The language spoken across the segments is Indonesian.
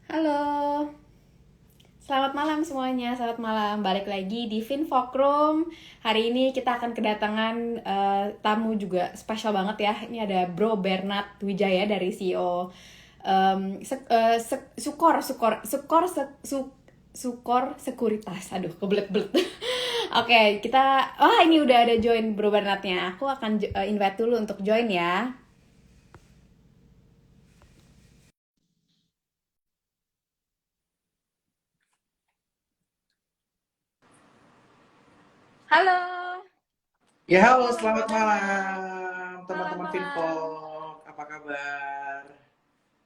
Halo, selamat malam semuanya. Selamat malam. Balik lagi di Finfokroom. Hari ini kita akan kedatangan tamu juga spesial banget ya. Ini ada Bro Bernard Wijaya dari CEO Sukor Sekuritas. Aduh, kebelet-belet. Oke, ini udah ada join Bro Bernardnya. Aku akan invite dulu untuk join ya. Halo, Ya, halo, halo Bro selamat Bernard. malam teman-teman Malam-malam. Finpok. Apa kabar?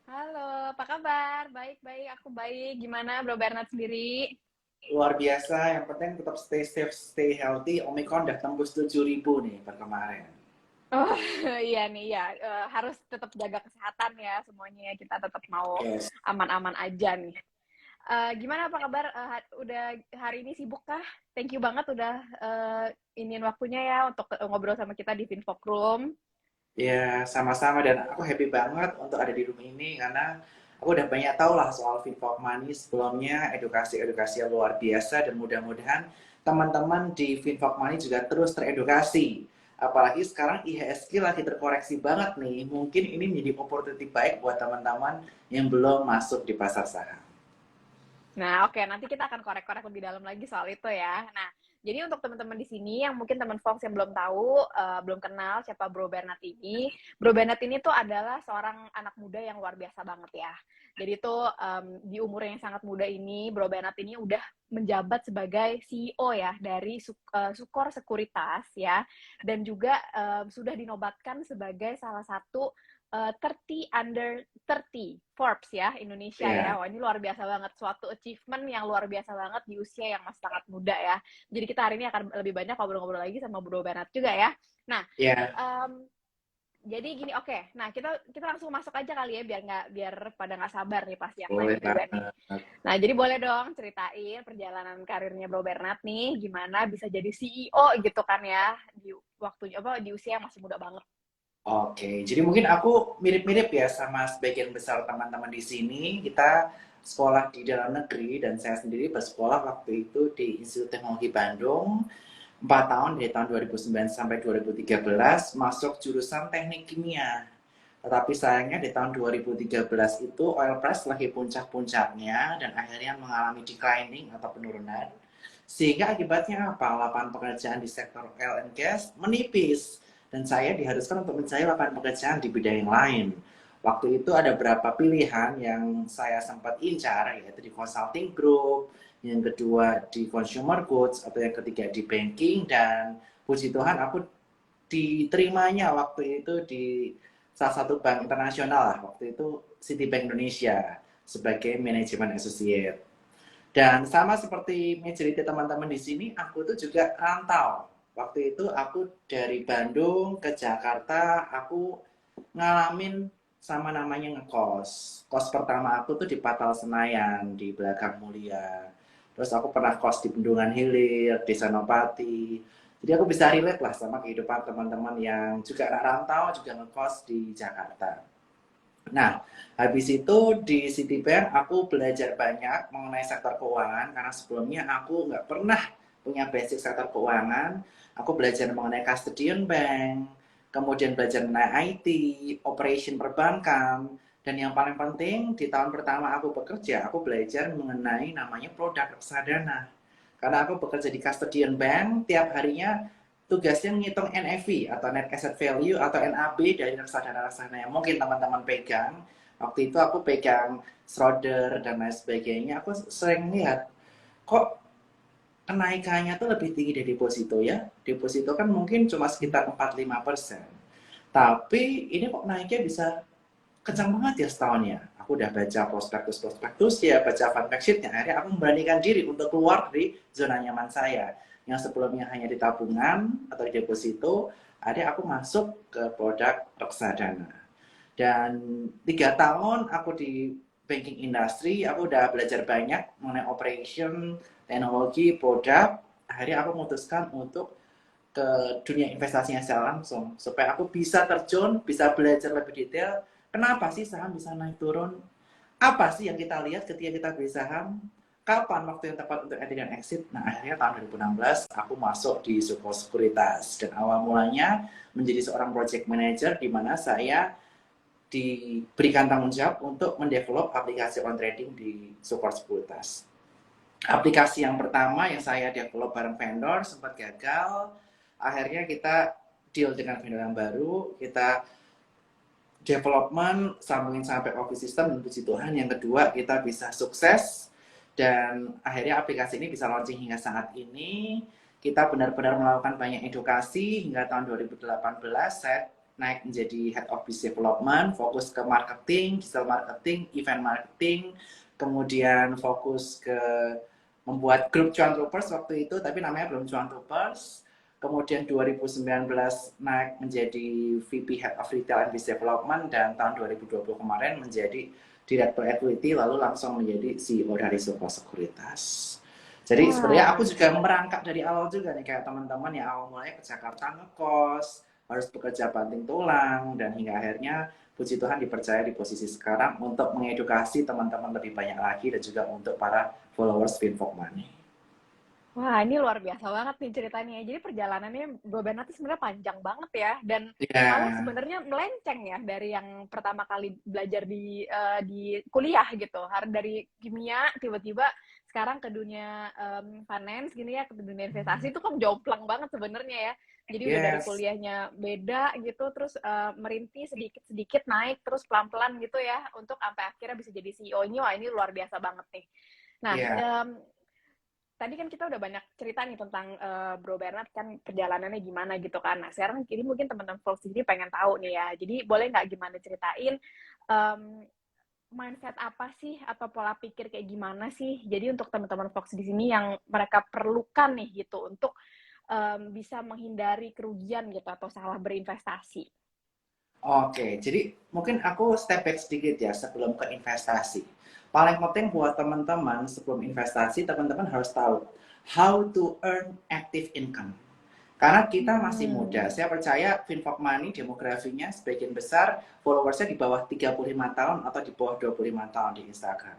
Halo, apa kabar? Baik-baik, aku baik. Gimana Bro Bernard sendiri? Luar biasa, yang penting tetap stay safe, stay healthy. Omicron udah tembus 7.000 nih per kemarin. Oh iya nih ya, harus tetap jaga kesehatan ya semuanya. Kita tetap mau Yes. aman-aman aja nih. Gimana apa kabar? Udah hari ini sibuk kah? Thank you banget udah iniin waktunya ya untuk ngobrol sama kita di Finfokroom. Ya, sama-sama dan aku happy banget untuk ada di room ini karena aku udah banyak tahu lah soal Finpok Money sebelumnya, edukasi-edukasi yang luar biasa dan mudah-mudahan teman-teman di Finpok Money juga terus teredukasi. Apalagi sekarang IHSG lagi terkoreksi banget nih. Mungkin ini menjadi opportunity baik buat teman-teman yang belum masuk di pasar saham. Nah, oke, nanti kita akan korek-korek lebih dalam lagi soal itu ya. Nah, jadi untuk teman-teman di sini yang mungkin teman Fox yang belum tahu, belum kenal siapa Bro Bernard ini. Bro Bernard ini tuh adalah seorang anak muda yang luar biasa banget ya. Jadi tuh di umur yang sangat muda ini, Bro Bernard ini udah menjabat sebagai CEO ya dari Sukor Sekuritas ya, dan juga sudah dinobatkan sebagai salah satu 30 under 30 Forbes ya Indonesia ya. Ya, Wah, ini luar biasa banget, suatu achievement yang luar biasa banget di usia yang masih sangat muda ya. Jadi kita hari ini akan lebih banyak ngobrol-ngobrol lagi sama Bro Bernard juga ya. Nah, ya, um, jadi gini, oke. Nah, kita kita langsung masuk aja kali ya biar pada nggak sabar nih pasti yang lain boleh juga nih. banget. Nah, jadi boleh dong ceritain perjalanan karirnya Bro Bernard nih, gimana bisa jadi CEO gitu kan ya di waktunya apa di usia yang masih muda banget. Oke, jadi mungkin aku mirip-mirip ya sama sebagian besar teman-teman di sini. Kita sekolah di dalam negeri dan saya sendiri bersekolah waktu itu di Institut Teknologi Bandung 4 tahun dari tahun 2009 sampai 2013 masuk jurusan Teknik Kimia. Tetapi sayangnya di tahun 2013 itu oil price lagi puncak-puncaknya dan akhirnya mengalami declining atau penurunan. Sehingga akibatnya apa? Lapangan pekerjaan di sektor oil and gas menipis dan saya diharuskan untuk mencari lapangan pekerjaan di bidang yang lain. Waktu itu ada beberapa pilihan yang saya sempat incar, yaitu di consulting group, yang kedua di consumer goods, atau yang ketiga di banking, dan puji Tuhan aku diterimanya waktu itu di salah satu bank internasional lah, waktu itu Citibank Indonesia sebagai manajemen associate. Dan sama seperti majority teman-teman di sini, aku tuh juga rantau. Waktu itu aku dari Bandung ke Jakarta, aku ngalamin sama namanya ngekos. Kos pertama aku tuh di Patal Senayan, di Belakang Mulia. Terus aku pernah kos di Bendungan Hilir, di Senopati. Jadi aku bisa relate lah sama kehidupan teman-teman yang juga rantau, juga ngekos di Jakarta. Nah, habis itu di Citibank aku belajar banyak mengenai sektor keuangan karena sebelumnya aku nggak pernah punya basic sektor keuangan. Aku belajar mengenai custodian bank, kemudian belajar mengenai IT, operation perbankan, dan yang paling penting di tahun pertama aku bekerja, aku belajar mengenai namanya produk reksadana. Karena aku bekerja di custodian bank, tiap harinya tugasnya ngitung NAV atau Net Asset Value atau NAB dari reksadana-reksadana yang mungkin teman-teman pegang. Waktu itu aku pegang Schroder dan lain sebagainya. Aku sering lihat kok kenaikannya tuh lebih tinggi dari deposito ya. Deposito kan mungkin cuma sekitar 4-5%. Tapi ini kok naiknya bisa kencang banget ya setahunnya. Aku udah baca prospektus-prospektus ya, baca fund fact sheet-nya. Akhirnya aku memberanikan diri untuk keluar dari zona nyaman saya. Yang sebelumnya hanya di tabungan atau di deposito, akhirnya aku masuk ke produk reksadana. Dan 3 tahun aku di banking industry, aku udah belajar banyak mengenai operation, teknologi, produk. Akhirnya aku memutuskan untuk ke dunia investasinya secara langsung supaya aku bisa terjun, bisa belajar lebih detail kenapa sih saham bisa naik turun, Apa sih yang kita lihat ketika kita beli saham? Kapan waktu yang tepat untuk entry dan exit? Nah, akhirnya tahun 2016 aku masuk di Sukor Sekuritas. Dan awal mulanya menjadi seorang project manager di mana saya diberikan tanggung jawab untuk mendevelop aplikasi on trading di Sukor Sekuritas. Aplikasi yang pertama yang saya develop bareng vendor sempat gagal. Akhirnya kita deal dengan vendor yang baru, kita development sambungin sampai office system, dan puji Tuhan yang kedua kita bisa sukses dan akhirnya aplikasi ini bisa launching hingga saat ini. Kita benar-benar melakukan banyak edukasi hingga tahun 2018 saya naik menjadi head of business development, fokus ke marketing, digital marketing, event marketing, kemudian fokus ke membuat grup Cuan Troopers waktu itu, tapi namanya belum Cuan Troopers. Kemudian 2019 naik menjadi VP Head of Retail and Business Development, dan tahun 2020 kemarin menjadi Direktur Equity, lalu langsung menjadi CEO dari Sukor Sekuritas. Jadi sebenarnya aku juga merangkak dari awal juga nih, kayak teman-teman yang awal mulai ke Jakarta ngekos, harus bekerja banting tulang, dan hingga akhirnya puji Tuhan dipercaya di posisi sekarang untuk mengedukasi teman-teman lebih banyak lagi dan juga untuk para followers Finfok Money. Wah, ini luar biasa banget nih ceritanya. Jadi perjalanannya Bro Bernard itu sebenarnya panjang banget ya, dan malah Ya, sebenarnya melenceng ya dari yang pertama kali belajar di kuliah gitu. Dari kimia tiba-tiba sekarang ke dunia finance gini ya, ke dunia investasi itu kan jomplang banget sebenarnya ya. Jadi udah dari yes, kuliahnya beda gitu, terus merintis sedikit-sedikit naik, terus pelan-pelan gitu ya, untuk sampai akhirnya bisa jadi CEO. Wah, ini luar biasa banget nih. Nah, ya. tadi kan kita udah banyak cerita nih tentang Bro Bernard kan perjalanannya gimana gitu kan. Nah sekarang ini mungkin teman-teman Fox ini pengen tahu nih ya. Jadi boleh nggak gimana ceritain um, mindset apa sih atau pola pikir kayak gimana sih? Jadi untuk teman-teman Fox di sini yang mereka perlukan nih gitu untuk bisa menghindari kerugian gitu atau salah berinvestasi. Oke, jadi mungkin aku step back sedikit ya sebelum ke investasi. Paling penting buat teman-teman sebelum investasi, teman-teman harus tahu how to earn active income. Karena kita masih muda, saya percaya Finfok Money demografinya sebagian besar followersnya di bawah 35 tahun atau di bawah 25 tahun di Instagram.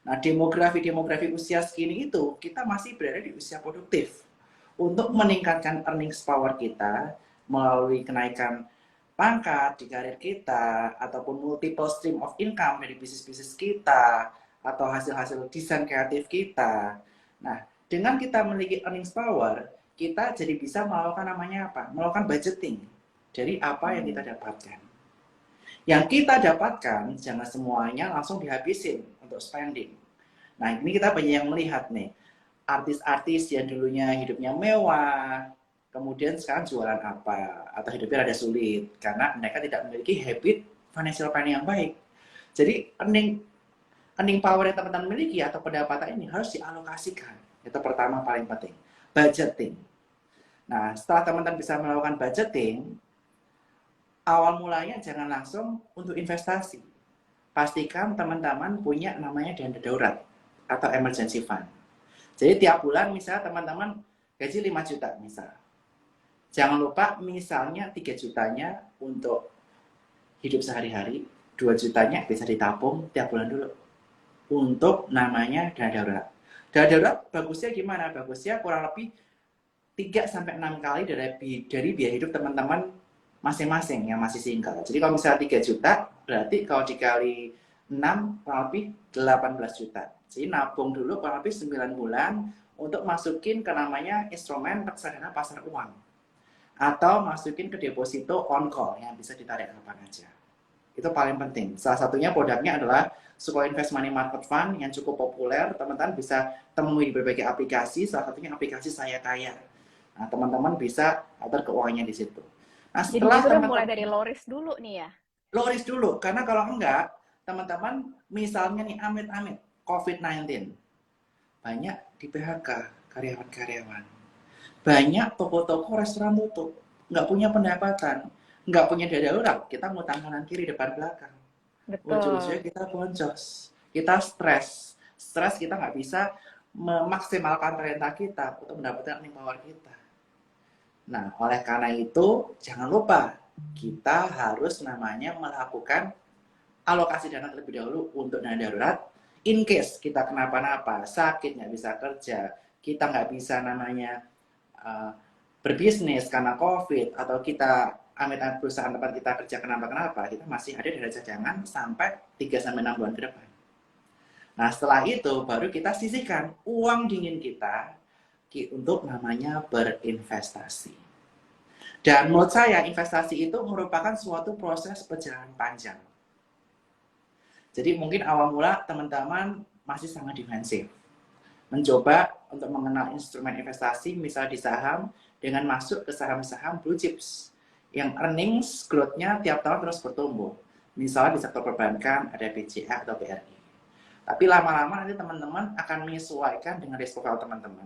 Nah, demografi usia segini itu, kita masih berada di usia produktif. Untuk meningkatkan earnings power kita melalui kenaikan pangkat di karir kita, ataupun multiple stream of income dari bisnis-bisnis kita, atau hasil-hasil desain kreatif kita. Nah, dengan kita memiliki earnings power, kita jadi bisa melakukan namanya apa? Melakukan budgeting dari apa yang kita dapatkan. Yang kita dapatkan jangan semuanya langsung dihabisin untuk spending. Nah, ini kita banyak yang melihat nih, artis-artis yang dulunya hidupnya mewah, kemudian sekarang jualan apa, atau hidupnya rada sulit karena mereka tidak memiliki habit financial planning yang baik. Jadi earning earning power yang teman-teman miliki atau pendapatan ini harus dialokasikan. Itu pertama paling penting. Budgeting. Nah, setelah teman-teman bisa melakukan budgeting, awal mulanya jangan langsung untuk investasi. Pastikan teman-teman punya namanya dana darurat atau emergency fund. Jadi tiap bulan misalnya teman-teman gaji 5 juta misal. Jangan lupa misalnya 3 jutanya untuk hidup sehari-hari, 2 jutanya bisa ditabung tiap bulan dulu untuk namanya dana darurat. Dana darurat bagusnya gimana? Bagusnya kurang lebih 3 sampai 6 kali dari biaya hidup teman-teman masing-masing yang masih single. Jadi kalau misalnya 3 juta, berarti kalau dikali 6 kurang lebih 18 juta. Jadi nabung dulu kurang lebih 9 bulan untuk masukin ke namanya instrumen reksadana pasar uang. Atau masukin ke deposito on call yang bisa ditarik kapan aja. Itu paling penting. Salah satunya produknya adalah Sukor Invest Money Market Fund yang cukup populer. Teman-teman bisa temui di berbagai aplikasi, salah satunya aplikasi Saya Kaya. Nah, teman-teman bisa atur keuangannya di situ. Nah, Jadi setelah justru mulai teman-teman dari low risk dulu nih ya. low risk dulu, karena kalau enggak, teman-teman misalnya nih amit-amit COVID-19, banyak di PHK karyawan-karyawan. Banyak toko-toko restoran tutup, nggak punya pendapatan, nggak punya dana darurat, kita ngutang kanan kiri depan belakang. Ujung-ujungnya Betul. kita boncos, kita stres kita nggak bisa memaksimalkan talenta kita untuk mendapatkan earning power kita. Nah, oleh karena itu jangan lupa kita harus namanya melakukan alokasi dana terlebih dahulu untuk dana darurat. In case kita kenapa-napa, sakit, nggak bisa kerja, kita nggak bisa namanya uh, berbisnis karena COVID, atau kita amit-amit perusahaan tempat kita kerja kenapa-kenapa, kita masih ada dana cadangan sampai 3-6 bulan ke depan. Nah, setelah itu baru kita sisihkan uang dingin kita untuk namanya berinvestasi. Dan menurut saya investasi itu merupakan suatu proses perjalanan panjang. Jadi mungkin awal mula teman-teman masih sangat defensif. Mencoba untuk mengenal instrumen investasi, misal di saham, dengan masuk ke saham-saham blue chips yang earnings growth-nya tiap tahun terus bertumbuh. Misalnya di sektor perbankan ada BCA atau BRI. Tapi lama-lama nanti teman-teman akan menyesuaikan dengan risk profile teman-teman.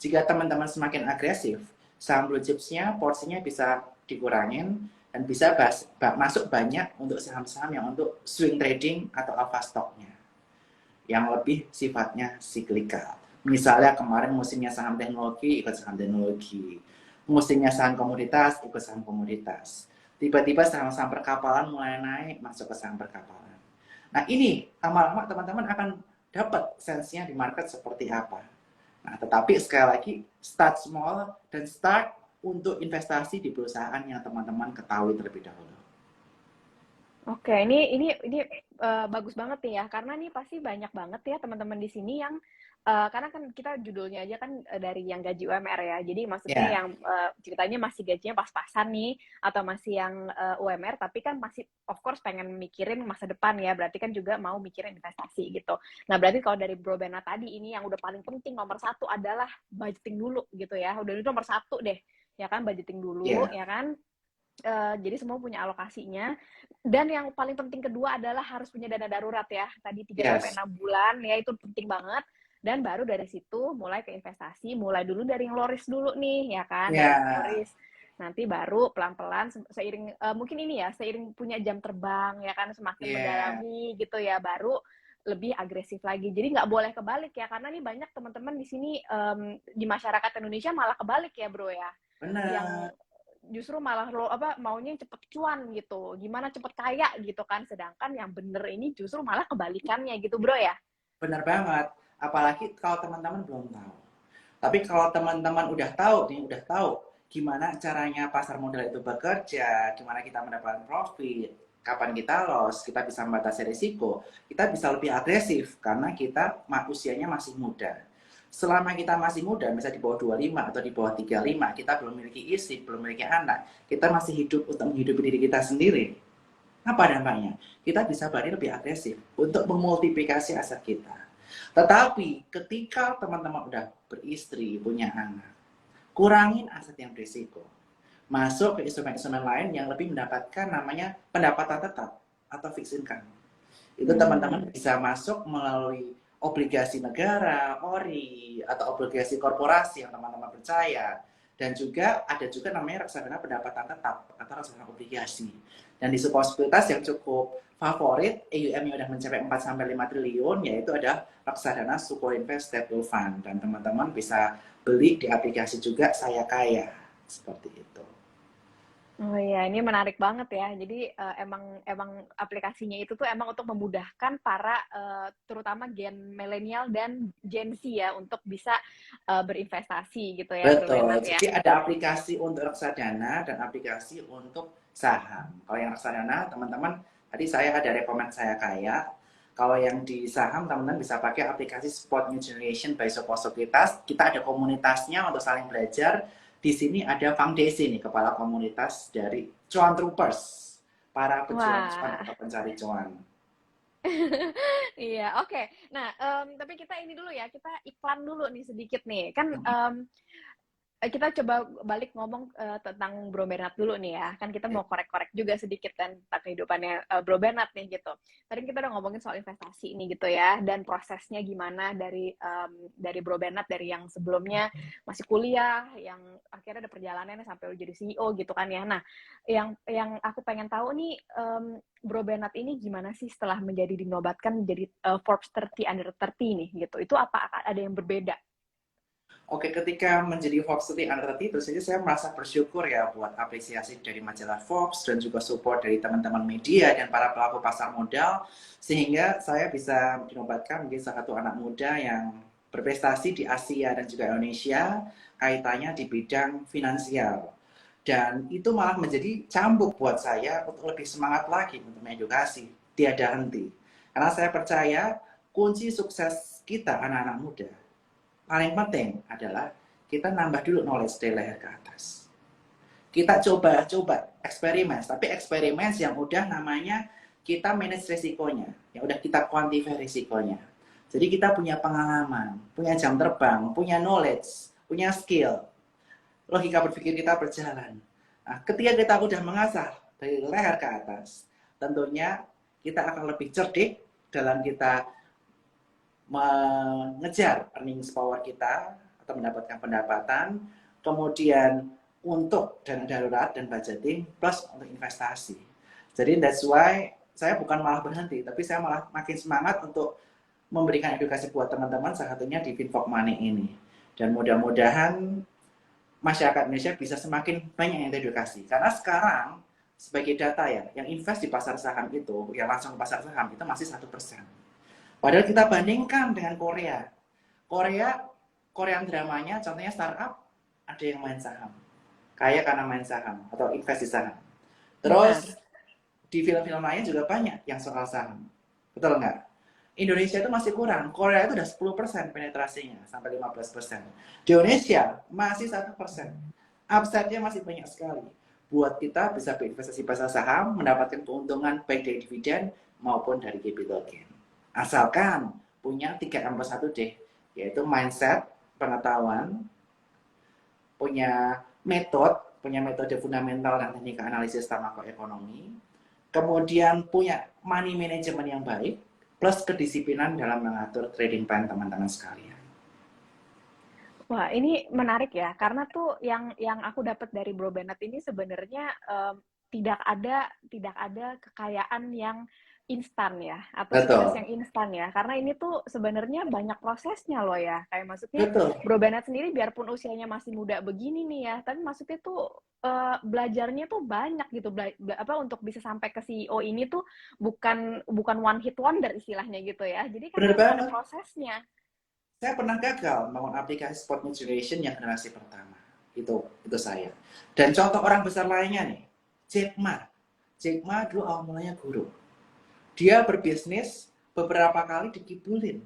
Jika teman-teman semakin agresif, saham blue chips-nya porsinya bisa dikurangin dan bisa masuk banyak untuk saham-saham yang untuk swing trading atau alpha stock-nya yang lebih sifatnya siklikal. Misalnya kemarin musimnya saham teknologi, ikut saham teknologi. Musimnya saham komoditas, ikut saham komoditas. Tiba-tiba saham-saham perkapalan mulai naik, masuk ke saham perkapalan. Nah ini lama-lama teman-teman akan dapat sense-nya di market seperti apa. Nah tetapi sekali lagi, start small dan start untuk investasi di perusahaan yang teman-teman ketahui terlebih dahulu. Oke, ini bagus banget nih ya, karena nih pasti banyak banget ya teman-teman di sini yang karena kan kita judulnya aja kan dari yang gaji UMR ya, jadi maksudnya Ya, yang ceritanya masih gajinya pas-pasan nih, atau masih yang UMR tapi kan masih of course pengen mikirin masa depan ya, berarti kan juga mau mikirin investasi gitu. Nah berarti kalau dari Bro Bena tadi ini yang udah paling penting nomor satu adalah budgeting dulu gitu ya, udah itu nomor satu deh, ya kan budgeting dulu ya, ya kan. Jadi semua punya alokasinya. Dan yang paling penting kedua adalah harus punya dana darurat ya. Tadi 3 sampai yes, 6 bulan ya itu penting banget. Dan baru dari situ mulai ke investasi, mulai dulu dari yang low risk dulu nih ya kan, dari low ya, risk. Nanti baru pelan-pelan seiring mungkin ini ya, seiring punya jam terbang ya kan semakin ya, mendalami gitu ya, baru lebih agresif lagi. Jadi nggak boleh kebalik ya, karena nih banyak teman-teman di sini di masyarakat Indonesia malah kebalik ya bro ya, yang benar. justru malah lo apa maunya cepet cuan gitu, gimana cepet kaya gitu kan, sedangkan yang bener ini justru malah kebalikannya gitu bro ya. Benar banget. Apalagi kalau teman-teman belum tahu. Tapi kalau teman-teman udah tahu nih, udah tahu gimana caranya pasar modal itu bekerja, gimana kita mendapatkan profit, kapan kita loss, kita bisa membatasi risiko, kita bisa lebih agresif karena kita usianya masih muda. Selama kita masih muda, misalnya di bawah 25 atau di bawah 35, kita belum memiliki istri, belum memiliki anak, kita masih hidup untuk menghidupi diri kita sendiri. Apa dampaknya? Kita bisa berani lebih agresif untuk memultiplikasi aset kita. Tetapi ketika teman-teman udah beristri, punya anak, kurangin aset yang berisiko. Masuk ke instrumen-instrumen lain yang lebih mendapatkan namanya pendapatan tetap atau fixed income. Itu teman-teman bisa masuk melalui obligasi negara, ORI, atau obligasi korporasi yang teman-teman percaya. Dan juga ada juga namanya reksadana pendapatan tetap atau reksadana obligasi. Dan di sebuah sekuritas yang cukup favorit, AUM-nya sudah mencapai 4-5 triliun, yaitu ada reksadana Sukor Invest Stable Fund. Dan teman-teman bisa beli di aplikasi juga Saya Kaya. Seperti itu. Oh iya, ini menarik banget ya. Jadi emang emang aplikasinya itu tuh emang untuk memudahkan para terutama gen milenial dan Gen Z ya untuk bisa berinvestasi gitu ya, Bro Betul. Bernard ya. Jadi ada aplikasi untuk reksadana dan aplikasi untuk saham. Kalau yang reksadana, teman-teman, tadi saya ada rekomend Saya Kaya. Kalau yang di saham, teman-teman bisa pakai aplikasi Spot New Generation by Sopo Sekuritas. Kita ada komunitasnya untuk saling belajar. Di sini ada Kang Desi nih, kepala komunitas dari Cuan Troopers, para pejuang cuan Wah. atau pencari cuan. Iya, oke. Nah, tapi kita ini dulu ya, kita iklan dulu nih sedikit nih. Kan kita coba balik ngomong tentang Bro Bernard dulu nih ya. Kan kita mau korek-korek juga sedikit kan tentang kehidupannya Bro Bernard nih gitu. Tadi kita udah ngomongin soal investasi ini gitu ya, dan prosesnya gimana dari Bro Bernard dari yang sebelumnya masih kuliah, yang akhirnya ada perjalanannya sampai jadi CEO gitu kan ya. Nah, yang aku pengen tahu nih Bro Bernard ini gimana sih setelah dinobatkan menjadi Forbes 30 Under 30 nih gitu. Itu apa ada yang berbeda? Oke, ketika menjadi Forbes 30 Under 30, tentu saja saya merasa bersyukur ya buat apresiasi dari majalah Forbes dan juga support dari teman-teman media dan para pelaku pasar modal, sehingga saya bisa dinobatkan menjadi salah satu anak muda yang berprestasi di Asia dan juga Indonesia, kaitannya di bidang finansial. Dan itu malah menjadi cambuk buat saya untuk lebih semangat lagi untuk mengedukasi, tiada henti. Karena saya percaya kunci sukses kita anak-anak muda paling penting adalah kita nambah dulu knowledge dari leher ke atas. Kita coba eksperimen, tapi eksperimen yang udah namanya kita manage risikonya, yang udah kita quantify risikonya. Jadi kita punya pengalaman, punya jam terbang, punya knowledge, punya skill, logika berpikir kita berjalan. Nah, ketika kita udah mengasah dari leher ke atas, tentunya kita akan lebih cerdik dalam kita mengejar earnings power kita atau mendapatkan pendapatan, kemudian untuk dana darurat dan budgeting plus untuk investasi. Jadi that's why saya bukan malah berhenti, tapi saya malah makin semangat untuk memberikan edukasi buat teman-teman, salah satunya di Finfok Money ini. Dan mudah-mudahan masyarakat Indonesia bisa semakin banyak yang teredukasi. Karena sekarang sebagai data ya, yang invest di pasar saham itu, yang langsung ke pasar saham itu masih 1%. Padahal kita bandingkan dengan Korea. Korean dramanya, contohnya startup, ada yang main saham. Kaya karena main saham atau invest di saham. Benar. Terus di film-film lain juga banyak yang soal saham. Betul nggak? Indonesia itu masih kurang. Korea itu udah 10% penetrasinya sampai 15%. Di Indonesia masih 1%. Upside-nya masih banyak sekali. Buat kita bisa berinvestasi pasar saham, mendapatkan keuntungan baik dari dividen maupun dari capital gain. Asalkan punya 3M+1D, yaitu mindset, pengetahuan, punya metode fundamental dan teknik analisis makroekonomi, kemudian punya money management yang baik, plus kedisiplinan dalam mengatur trading plan teman-teman sekalian. Wah, ini menarik ya, karena tuh yang aku dapat dari Bro Bennett ini sebenarnya tidak ada kekayaan yang instan ya, atau sukses Betul, yang instan ya, karena ini tuh sebenarnya banyak prosesnya loh ya, kayak maksudnya betul, Bro Bennett sendiri biarpun usianya masih muda begini nih ya, tapi maksudnya tuh belajarnya tuh banyak gitu, apa untuk bisa sampai ke CEO ini tuh bukan bukan one hit wonder istilahnya gitu ya, jadi kan benar memang ada banget. prosesnya. Saya pernah gagal membangun aplikasi spot generation yang generasi pertama. Itu saya. Dan contoh orang besar lainnya nih, Jack Ma. Jack Ma dulu awal mulanya guru. Dia berbisnis beberapa kali dikibulin,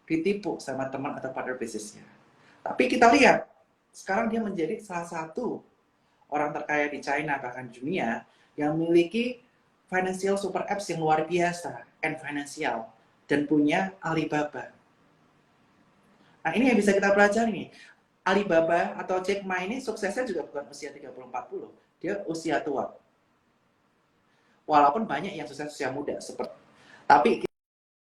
ditipu sama teman atau partner bisnisnya. Tapi kita lihat, sekarang dia menjadi salah satu orang terkaya di China, bahkan dunia, yang memiliki financial super apps yang luar biasa, and financial, dan punya Alibaba. Nah, ini yang bisa kita pelajari nih. Alibaba atau Jack Ma ini suksesnya juga bukan usia 30-40. Dia usia tua. Walaupun banyak yang sukses usia muda. Tapi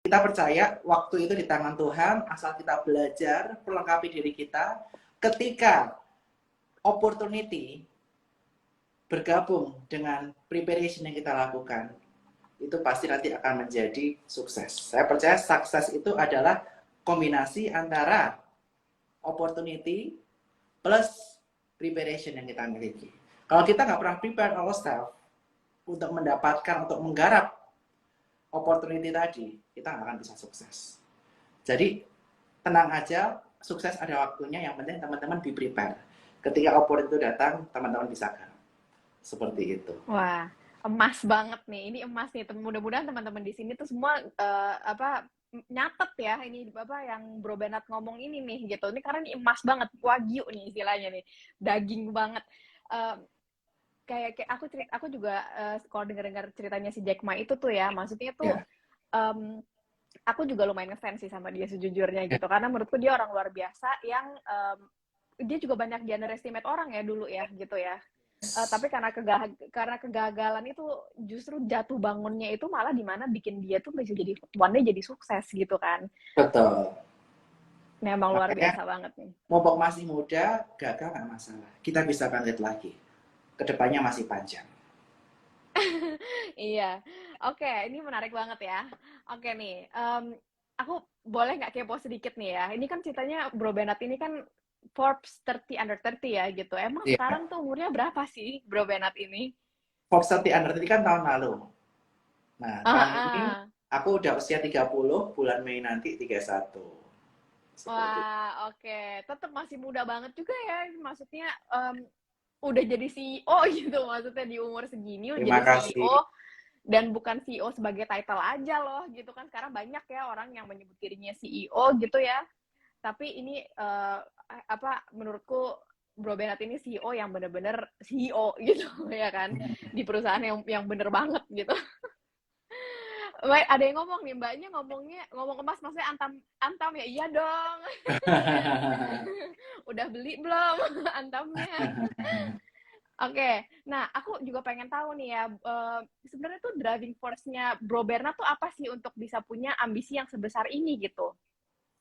kita percaya waktu itu di tangan Tuhan, asal kita belajar, perlengkapi diri kita. Ketika opportunity bergabung dengan preparation yang kita lakukan, itu pasti nanti akan menjadi sukses. Saya percaya sukses itu adalah kombinasi antara opportunity plus preparation yang kita miliki. Kalau kita nggak pernah prepare ourselves untuk mendapatkan, untuk menggarap opportunity tadi, kita nggak akan bisa sukses. Jadi tenang aja, sukses ada waktunya, yang penting teman-teman be prepare. Ketika opportunity itu datang, teman-teman bisa garap. Seperti itu. Wah, emas banget nih. Ini emas nih. Mudah-mudahan teman-teman di sini tuh semua apa nyatet ya ini apa yang Bro Bernard ngomong ini nih gitu. Ini karena ini emas banget, wagyu nih istilahnya nih. Daging banget. Eh, kayak aku juga kalau dengar-dengar ceritanya si Jack Ma itu tuh ya, maksudnya tuh Ya. em, aku juga lumayan ngefans sih sama dia sejujurnya gitu. Karena menurutku dia orang luar biasa yang dia juga banyak di underestimate orang ya dulu ya gitu ya. Tapi karena kegagalan itu justru jatuh bangunnya itu malah di mana bikin dia tuh bisa jadi one day jadi sukses gitu kan. Betul. Memang luar Makanya, biasa banget nih. mumpung masih muda, gagal nggak masalah. Kita bisa bangkit lagi. Kedepannya masih panjang. Iya. Oke, ini menarik banget ya. Oke nih, aku boleh nggak kepo sedikit nih ya? Ini kan ceritanya Bro Bernard ini kan Forbes 30 under 30 ya gitu. Emang Iya. sekarang tuh umurnya berapa sih Bro Bernard ini? Fox 30 Under 30 kan tahun lalu. Nah, tahun ini Ah, ah. aku udah usia 30, bulan Mei nanti 31. Seperti itu. Wah, oke. Tetap masih muda banget juga ya. Maksudnya udah jadi CEO gitu. Maksudnya di umur segini udah Terima jadi kasih. CEO dan bukan CEO sebagai title aja loh gitu kan. Sekarang banyak ya orang yang menyebut dirinya CEO gitu ya. Tapi ini apa menurutku Bro Bernard ini CEO yang bener-bener CEO gitu ya kan di perusahaan yang bener banget gitu. Wait, ada yang ngomong nih mbaknya ngomong emas maksudnya antam antam ya iya dong. Udah beli belum antamnya? Oke, nah aku juga pengen tahu nih ya, sebenarnya tuh driving force-nya Bro Bernard tuh apa sih untuk bisa punya ambisi yang sebesar ini gitu?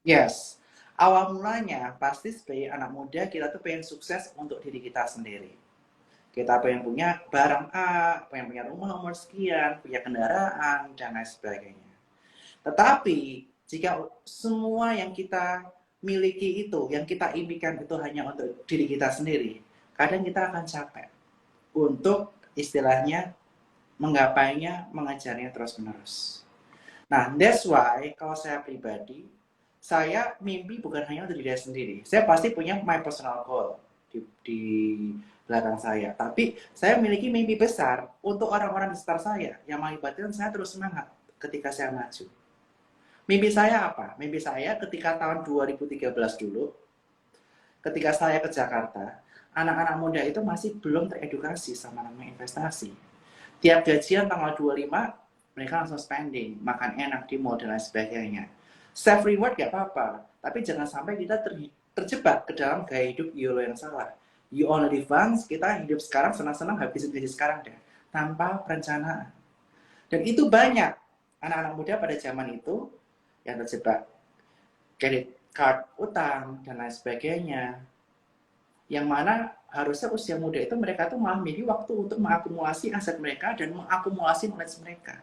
Yes. Awal mulanya pasti sebagai anak muda kita tuh pengen sukses untuk diri kita sendiri. Kita pengen punya barang A, pengen punya rumah umur sekian, punya kendaraan, dan lain sebagainya. Tetapi, jika semua yang kita miliki itu, yang kita impikan itu hanya untuk diri kita sendiri, kadang kita akan capek untuk istilahnya menggapainya, mengejarnya terus-menerus. Nah, that's why kalau saya pribadi, saya mimpi bukan hanya untuk diri saya sendiri. Saya pasti punya my personal goal di belakang saya. Tapi saya memiliki mimpi besar untuk orang-orang di sekitar saya yang mengakibatkan saya terus semangat ketika saya maju. Mimpi saya apa? Mimpi saya ketika tahun 2013 dulu, ketika saya ke Jakarta, anak-anak muda itu masih belum teredukasi sama namanya investasi. Tiap gajian tanggal 25, mereka langsung spending, makan enak di mall dan lain sebagainya. Self reward gak apa-apa, tapi jangan sampai kita terjebak ke dalam gaya hidup YOLO yang salah. You only live once, kita hidup sekarang senang-senang habisin gaji sekarang deh, tanpa perencanaan. Dan itu banyak anak-anak muda pada zaman itu yang terjebak kredit card, utang, dan lain sebagainya. Yang mana harusnya usia muda itu mereka tuh malah milih waktu untuk mengakumulasi aset mereka dan mengakumulasi knowledge mereka.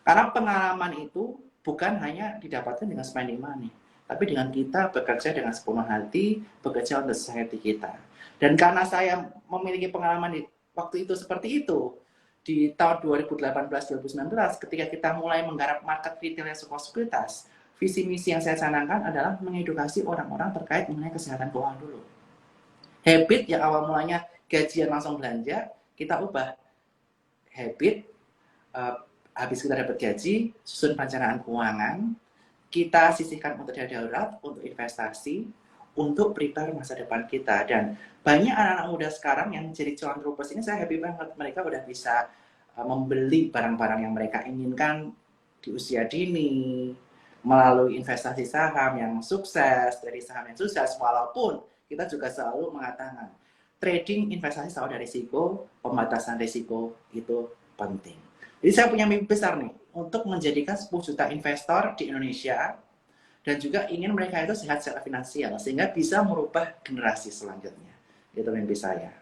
Karena pengalaman itu bukan hanya didapatkan dengan spending money, tapi dengan kita bekerja dengan sepenuh hati, bekerja untuk society kita. Dan karena saya memiliki pengalaman di waktu itu seperti itu, di tahun 2018-2019, ketika kita mulai menggarap market retail yang sekuritas, visi misi yang saya canangkan adalah mengedukasi orang-orang terkait mengenai kesehatan keuangan dulu. Habit yang awal mulanya gajian langsung belanja, kita ubah habit habis kita dapat gaji, susun perencanaan keuangan, kita sisihkan untuk dana darurat, untuk investasi, untuk prepare masa depan kita. Dan banyak anak-anak muda sekarang yang jadi calon troopers ini saya happy banget. Mereka udah bisa membeli barang-barang yang mereka inginkan di usia dini, melalui investasi saham yang sukses, dari saham yang sukses, walaupun kita juga selalu mengatakan, trading investasi selalu ada risiko, pembatasan risiko itu penting. Jadi saya punya mimpi besar nih, untuk menjadikan 10 juta investor di Indonesia, dan juga ingin mereka itu sehat secara finansial, sehingga bisa merubah generasi selanjutnya. Itu mimpi saya.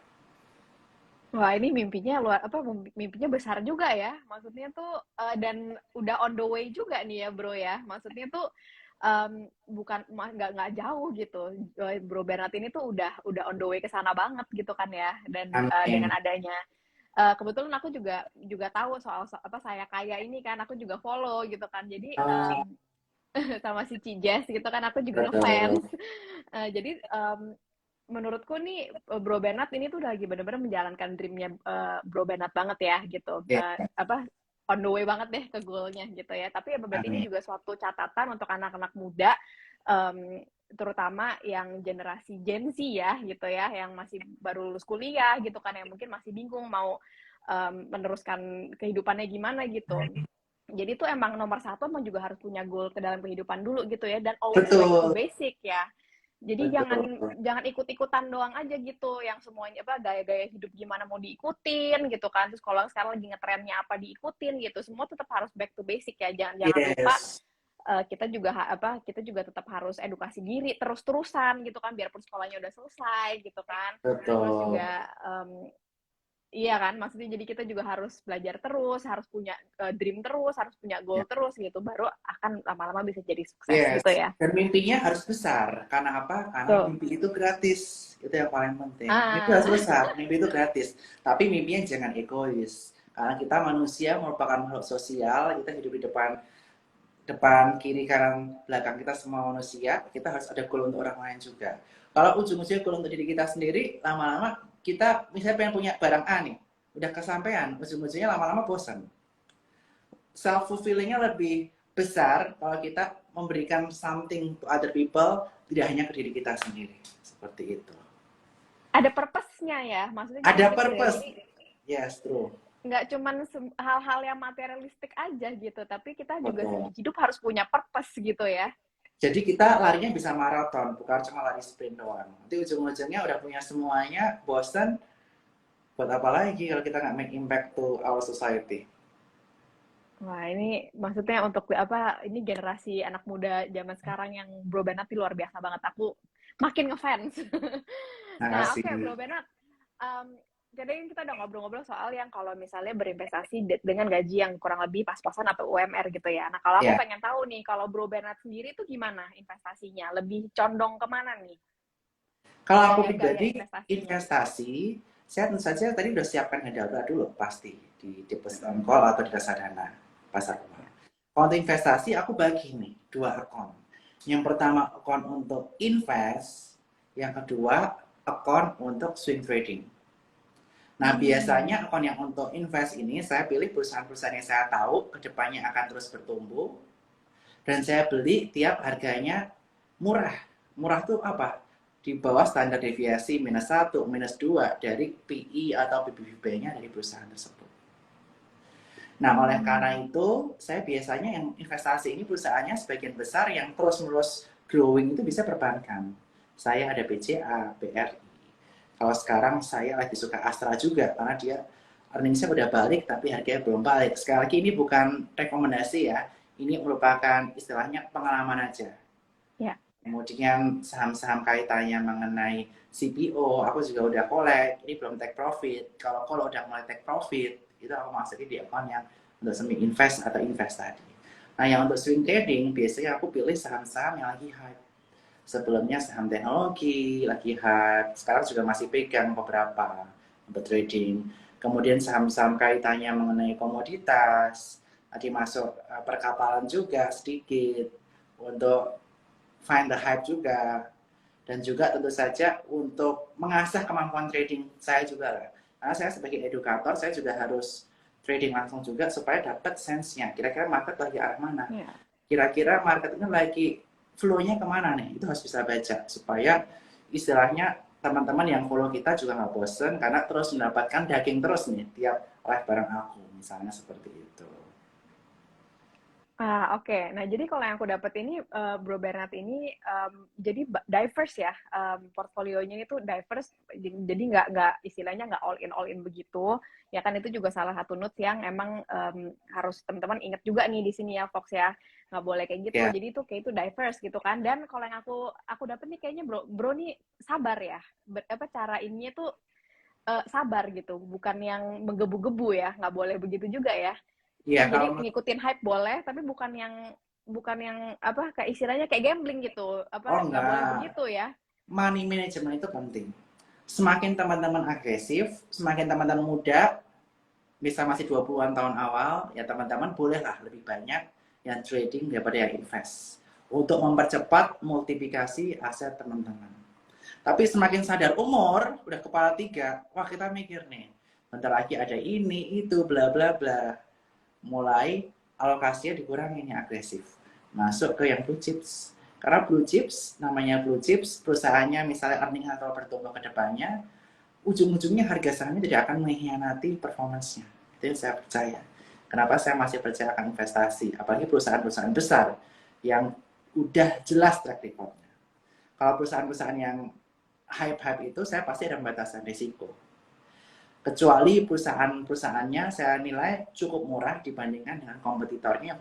Wah, ini mimpinya luar apa mimpinya besar juga ya. Maksudnya tuh dan udah on the way juga nih ya, Bro ya. Maksudnya tuh bukan nggak jauh gitu. Bro Bernard ini tuh udah on the way ke sana banget gitu kan ya. Dan dengan Amin. adanya kebetulan aku juga tahu soal apa saya kaya ini kan, aku juga follow gitu kan. Jadi Uh, sama si Cijes gitu kan aku juga betul. ngefans. Jadi menurutku nih Bro Bernard ini tuh lagi bener-bener menjalankan dreamnya Bro Bernard banget ya gitu. Ya, Apa on the way banget deh ke goalnya gitu ya. Tapi ya berarti ini amin. juga suatu catatan untuk anak-anak muda, um, terutama yang generasi Gen Z ya gitu ya, yang masih baru lulus kuliah gitu kan, yang mungkin masih bingung mau meneruskan kehidupannya gimana gitu. Jadi tuh emang nomor satu emang juga harus punya goal ke dalam kehidupan dulu gitu ya, dan always back to Betul. basic ya. Jadi Betul. jangan ikut-ikutan doang aja gitu, yang semuanya apa gaya-gaya hidup gimana mau diikutin gitu kan. Terus kalau sekarang lagi ngetrennya apa diikutin gitu. Semua tetap harus back to basic ya. Jangan lupa Yes. kita juga tetap harus edukasi diri terus-terusan gitu kan, biarpun sekolahnya udah selesai gitu kan. Terus Betul. juga Iya kan, maksudnya jadi kita juga harus belajar terus, harus punya dream terus, harus punya Ya. goal terus gitu, baru akan lama-lama bisa jadi sukses gitu Yes, ya. dan mimpinya harus besar. Karena apa? Karena Tuh. mimpi itu gratis. Itu yang paling penting. Mimpi harus Ah, besar, mimpi itu gratis. Tapi mimpinya jangan egois. Karena kita manusia merupakan makhluk sosial, kita hidup di depan depan, kiri, kanan, belakang kita semua manusia, kita harus ada goal untuk orang lain juga. Kalau ujung-ujungnya goal untuk diri kita sendiri, lama-lama kita misalnya pengen punya barang A nih, udah kesampaian, ujung-ujungnya lama-lama bosan. Self fulfillingnya lebih besar kalau kita memberikan something to other people, tidak hanya ke diri kita sendiri. Seperti itu. ada purpose-nya ya, maksudnya kita Ada hidup juga purpose. ini Yes, true. nggak cuman hal-hal yang materialistik aja gitu, tapi kita juga Betul. hidup harus punya purpose gitu ya. Jadi kita larinya bisa maraton, bukan cuma lari sprint doang. Nanti ujung-ujungnya udah punya semuanya, bosan, buat apa lagi kalau kita nggak make impact to our society. Wah, ini maksudnya untuk apa? Ini generasi anak muda zaman sekarang yang Bro Bernard luar biasa banget. Aku makin ngefans. Nah, oke, Makasih. Bro Bernard. Jadi kita udah ngobrol-ngobrol soal yang kalau misalnya berinvestasi dengan gaji yang kurang lebih pas-pasan atau UMR gitu ya. Nah, kalau aku Ya, pengen tahu nih, kalau Bro Bernard sendiri tuh gimana investasinya? Lebih condong kemana nih kalau aku gaya-gaya pribadi investasinya? investasi, saya tentu saja tadi udah siapkan dana dulu pasti di deposit on call atau di reksadana pasar uang. Kalau untuk investasi aku bagi nih dua akun. Yang pertama akun untuk invest, yang kedua akun untuk swing trading. Nah, biasanya akun yang untuk invest ini saya pilih perusahaan-perusahaan yang saya tahu kedepannya akan terus bertumbuh dan saya beli tiap harganya murah. Murah tuh apa? Di bawah standar deviasi minus 1, minus 2 dari PI atau PBB-nya dari perusahaan tersebut. Nah, oleh karena itu, saya biasanya yang investasi ini perusahaannya sebagian besar yang terus-menerus growing itu bisa perbankan. Saya ada BCA, BRI. Kalau sekarang saya lagi suka Astra juga, karena dia earningsnya udah balik, tapi harganya belum balik. Sekali lagi ini bukan rekomendasi ya, ini merupakan istilahnya pengalaman aja. Ya. Kemudian saham-saham kaitannya mengenai CPO, aku juga udah collect, ini belum take profit. Kalau udah mulai take profit, itu aku masukin di account yang untuk semi invest atau invest tadi. Nah, yang untuk swing trading, biasanya aku pilih saham-saham yang lagi hype. Sebelumnya saham teknologi, lagi hype. Sekarang juga masih pegang beberapa untuk trading. Kemudian saham-saham kaitannya mengenai komoditas, tadi masuk perkapalan juga sedikit. Untuk find the hype juga, dan juga tentu saja untuk mengasah kemampuan trading saya juga lah. Karena saya sebagai edukator, saya juga harus trading langsung juga supaya dapat sense-nya. Kira-kira market lagi arah mana? Ya. Kira-kira market ini lagi flow-nya kemana nih? Itu harus bisa baca supaya istilahnya teman-teman yang follow kita juga nggak bosen karena terus mendapatkan daging terus nih tiap live bareng aku, misalnya seperti itu. Oke. Nah, jadi kalau yang aku dapat ini, Bro Bernard ini, jadi diverse ya, portfolionya itu diverse, jadi nggak istilahnya nggak all in begitu. Ya kan itu juga salah satu notes yang emang harus teman-teman ingat juga nih di sini ya, Fox ya. Nggak boleh kayak gitu. Ya, Jadi itu kayak itu diverse gitu kan. Dan kalau yang aku dapat nih kayaknya Bro nih sabar ya. Apa cara ininya tuh sabar gitu, bukan yang menggebu-gebu ya. Nggak boleh begitu juga ya. iya Jadi kalau ngikutin hype boleh, tapi bukan yang apa kayak istilahnya kayak gambling gitu. oh Apa nggak boleh enggak, begitu ya? money management itu penting. Semakin teman-teman agresif, semakin teman-teman muda, bisa masih 20-an tahun awal, ya teman-teman bolehlah lebih banyak yang trading daripada yang invest. Untuk mempercepat multiplikasi aset teman-teman. Tapi semakin sadar umur, udah kepala tiga, wah kita mikir nih, bentar lagi ada ini, itu, bla bla bla. Mulai alokasinya dikurangin yang agresif. Masuk ke yang blue chips. Karena blue chips, namanya blue chips, perusahaannya misalnya earning atau bertumbuh ke depannya, ujung-ujungnya harga sahamnya tidak akan mengkhianati performance-nya. Itu yang saya percaya. Kenapa saya masih percaya akan investasi, apalagi perusahaan-perusahaan besar yang udah jelas track record-nya. Kalau perusahaan-perusahaan yang hype-hype itu, saya pasti ada pembatasan risiko. Kecuali perusahaan-perusahaannya saya nilai cukup murah dibandingkan dengan kompetitornya,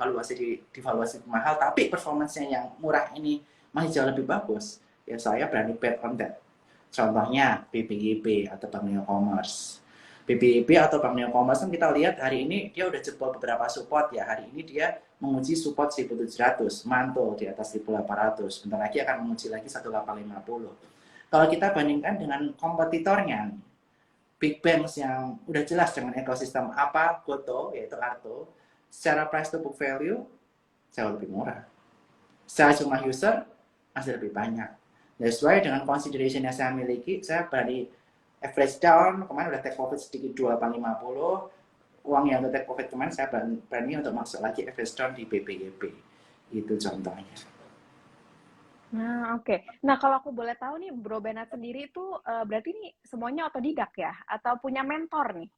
divaluasi mahal, tapi performance-nya yang murah ini masih jauh lebih bagus, ya saya berani bet on that. Contohnya BBYB atau Bank Commerce. BBIB atau Bank Neocommerce kita lihat hari ini dia udah jebol beberapa support ya. Hari ini dia menguji support 1700, mantul di atas 1800. Bentar lagi akan menguji lagi 1850. Kalau kita bandingkan dengan kompetitornya, big banks yang udah jelas dengan ekosistem apa, Goto, yaitu Arto, secara price to book value jauh lebih murah. Secara jumlah user masih lebih banyak. That's why dengan consideration yang saya miliki, saya berani average down, kemarin udah take profit sedikit 2850, uang yang untuk take profit kemarin saya berani untuk masuk lagi average down di BBYP. Itu contohnya. Nah, oke. Nah, kalau aku boleh tahu nih, Bro Bernard sendiri itu berarti ini semuanya otodidak ya? Atau punya mentor nih?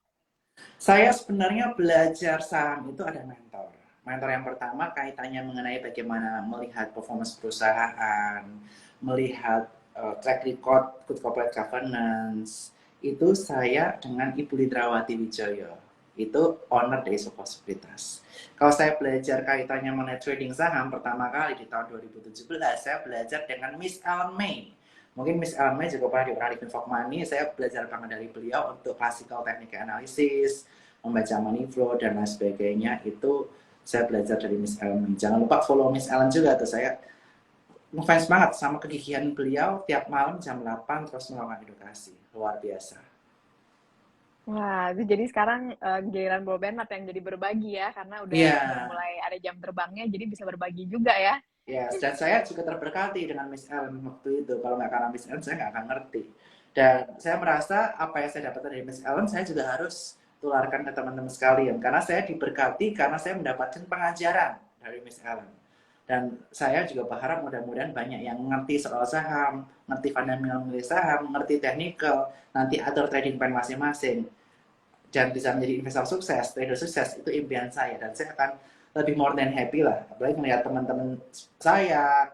Saya sebenarnya belajar saham itu ada mentor. Mentor yang pertama kaitannya mengenai bagaimana melihat performance perusahaan, melihat track record good corporate governance. Itu saya dengan Ibu Lidrawati Wijoyo. Itu owner dari sebuah sekuritas. Kalau saya belajar kaitannya mengenai trading saham pertama kali di tahun 2017, saya belajar dengan Miss Ellen May. Mungkin Miss Ellen May juga pernah dikenal di Finfok Money. Saya belajar banget dari beliau untuk classical technical analysis, membaca money flow, dan lain sebagainya. Itu saya belajar dari Miss Ellen May. Jangan lupa follow Miss Ellen juga tuh. Saya ngefans banget sama kegigihan beliau tiap malam jam 8 terus melakukan edukasi. Luar biasa. Wah, itu jadi sekarang giliran Bro Bernard yang jadi berbagi ya, karena Iya, udah mulai ada jam terbangnya, jadi bisa berbagi juga ya. yes. Dan saya juga terberkati dengan Miss Ellen waktu itu. Kalau nggak karena Miss Ellen, saya nggak akan ngerti. Dan saya merasa apa yang saya dapat dari Miss Ellen, saya juga harus tularkan ke teman-teman sekalian. Karena saya diberkati, karena saya mendapatkan pengajaran dari Miss Ellen. Dan saya juga berharap mudah-mudahan banyak yang ngerti soal saham, ngerti fundamental milih saham, ngerti technical, nanti atur trading plan masing-masing. Dan bisa menjadi investor sukses, trader sukses, itu impian saya. Dan saya akan lebih more than happy lah. Apalagi melihat teman-teman saya,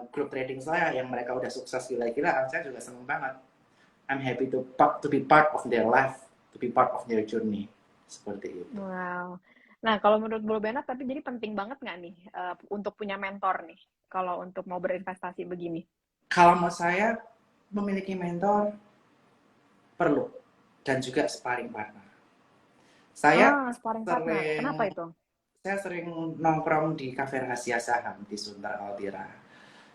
grup trading saya yang mereka udah sukses gila-gilaan, saya juga seneng banget. I'm happy to be part of their life, to be part of their journey. Seperti itu. Wow. Nah, kalau menurut Bro Bernard, tapi jadi penting banget nggak nih untuk punya mentor nih, kalau untuk mau berinvestasi begini? Kalau mau saya memiliki mentor perlu dan juga sparring partner. Saya Ah, sparring partner. sering Kenapa itu? saya sering nongkrong di kafe rahasia saham di Sunter Altira.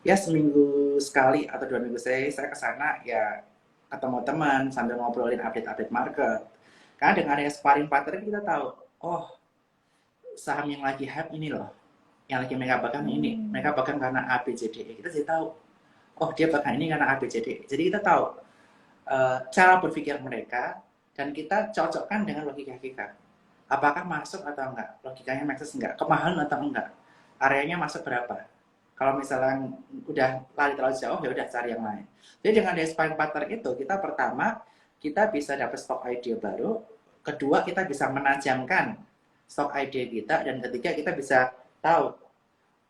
Ya seminggu sekali atau 2 minggu saya ke sana ya ketemu teman sambil ngobrolin update-update market. Karena dengan adanya sparring partner kita tahu, oh saham yang lagi hype ini loh, yang lagi mereka pegang ini, mereka pegang karena A, B, C, D, E. Kita jadi tahu, oh dia pegang ini karena A, B, C, D, E. Jadi kita tahu cara berpikir mereka dan kita cocokkan dengan logika kita. Apakah masuk atau enggak? Logikanya make sense enggak? Kemahalan atau enggak? Areanya masuk berapa? Kalau misalnya udah lari terlalu jauh, ya udah cari yang lain. Jadi dengan dia sparring partner itu, kita pertama, kita bisa dapat stok ide baru. Kedua, kita bisa menajamkan stok ide kita. Dan ketiga, kita bisa tahu,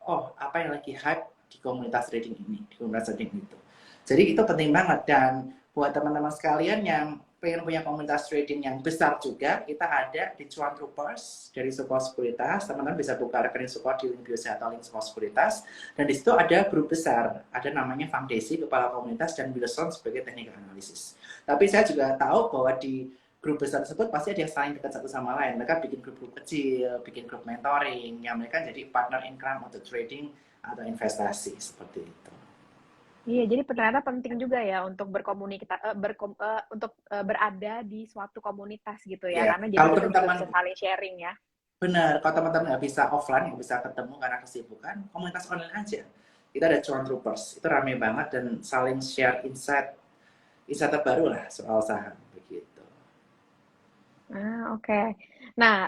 oh apa yang lagi hype di komunitas trading ini, di komunitas trading itu. Jadi itu penting banget. Dan buat teman-teman sekalian yang pengen punya komunitas trading yang besar juga, kita ada di Cuan Troopers dari sebuah sekuritas. Teman-teman bisa buka rekening support di link bio saya atau link sebuah sekuritas. Dan di situ ada grup besar, ada namanya Fang Desi, kepala komunitas, dan Wilson sebagai teknik analisis. Tapi saya juga tahu bahwa di grup besar tersebut pasti ada yang saling dekat satu sama lain. Mereka bikin grup-grup kecil, bikin grup mentoring, yang mereka jadi partner income untuk trading atau investasi seperti itu. Iya, jadi ternyata penting juga ya untuk berada di suatu komunitas gitu ya, Ya, karena jadi kalau kita juga teman-teman bisa saling sharing ya. benar, kalau teman-teman nggak bisa offline, nggak bisa ketemu karena kesibukan, komunitas online aja. Kita ada Cuan Troopers, itu rame banget dan saling share insight terbaru lah soal saham begitu. Ah, oke. Nah,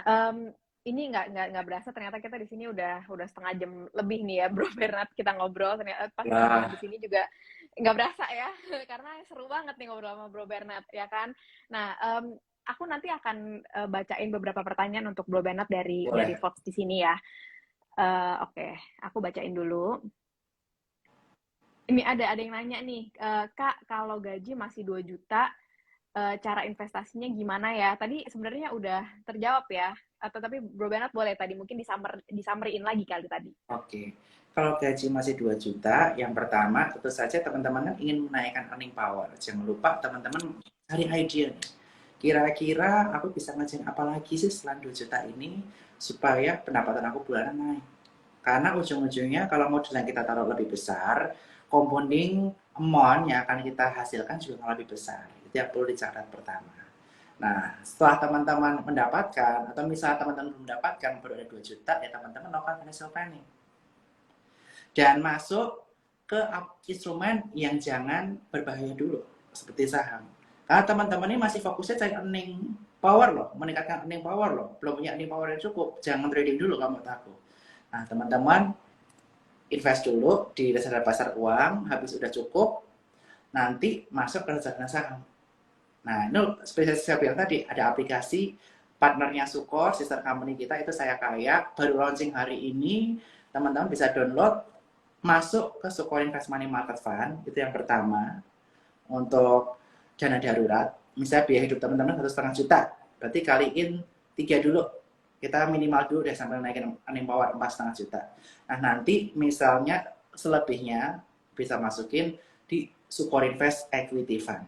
ini nggak berasa ternyata kita di sini udah setengah jam lebih nih ya, Bro Bernard, kita ngobrol. Ternyata pas teman-teman Wah, di sini juga nggak berasa ya, karena seru banget nih ngobrol sama Bro Bernard, ya kan? Nah, aku nanti akan bacain beberapa pertanyaan untuk Bro Bernard dari boleh. Fox di sini ya. Oke, aku bacain dulu. Ini ada yang nanya nih, Kak, kalau gaji masih 2 juta, cara investasinya gimana ya? Tadi sebenarnya udah terjawab ya, atau tapi Bro Bernard boleh tadi mungkin disamperin lagi kali tadi. Oke. Kalau gaji masih 2 juta, yang pertama tentu saja teman-teman kan ingin menaikkan earning power. Jangan lupa teman-teman cari ide nih. kira-kira aku bisa ngerjain apa lagi sih selain 2 juta ini supaya pendapatan aku bulanan naik. Karena ujung-ujungnya kalau modal yang kita taruh lebih besar, compounding amount yang akan kita hasilkan juga lebih besar. Itu yang perlu dicatat pertama. Nah, setelah teman-teman mendapatkan, atau misalnya teman-teman belum mendapatkan, baru ada 2 juta, ya teman-teman melakukan financial planning. Dan masuk ke instrumen yang jangan berbahaya dulu, seperti saham. Karena teman-teman ini masih fokusnya cari earning power loh, meningkatkan earning power loh. Belum punya earning power yang cukup, jangan trading dulu kamu takut. Nah, teman-teman invest dulu di reksadana pasar uang, habis udah cukup, nanti masuk ke reksadana saham. Nah, itu seperti saya bilang tadi, ada aplikasi partnernya Sukor, sister company kita, itu Saya Kaya, baru launching hari ini, teman-teman bisa download, masuk ke Sukor Invest Money Market Fund, itu yang pertama, untuk dana darurat. Misalnya biaya hidup teman-teman 1,5 juta, berarti kaliin 3 dulu, kita minimal dulu deh sampai naikin earning power 4,5 juta. Nah, nanti misalnya selebihnya bisa masukin di Sukor Invest Equity Fund.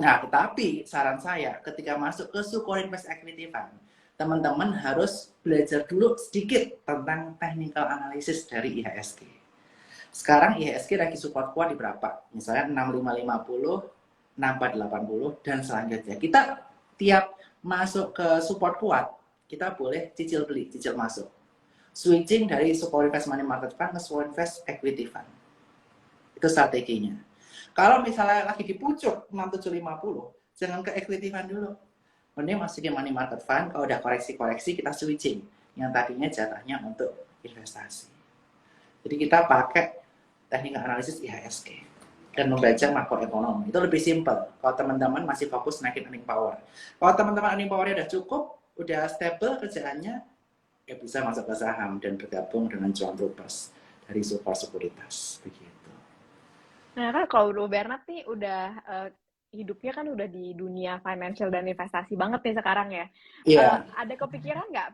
Nah, tetapi saran saya ketika masuk ke Sukor Invest Equity Fund, teman-teman harus belajar dulu sedikit tentang technical analysis dari IHSG. Sekarang IHSG lagi support kuat di berapa? Misalnya 6550, 6480, dan selanjutnya. Kita tiap masuk ke support kuat, kita boleh cicil beli, cicil masuk. Switching dari Sukor Invest Money Market Fund ke Sukor Invest Equity Fund. Itu strateginya. Kalau misalnya lagi di pucuk 6750, jangan ke equity fund dulu. Mending masukin money market fund, kalau udah koreksi-koreksi kita switching. Yang tadinya jatahnya untuk investasi. Jadi kita pakai teknik analisis IHSG dan membaca makroekonomi. Itu lebih simpel. Kalau teman-teman masih fokus naikin earning power. Kalau teman-teman earning powernya udah cukup, udah stable kerjaannya, ya bisa masuk ke saham dan bergabung dengan Cuan Troopers dari Sukor Sekuritas. Begitu. Nah kan kalau Bro Bernard nih udah hidupnya kan udah di dunia financial dan investasi banget nih sekarang ya. Iya, Ada kepikiran nggak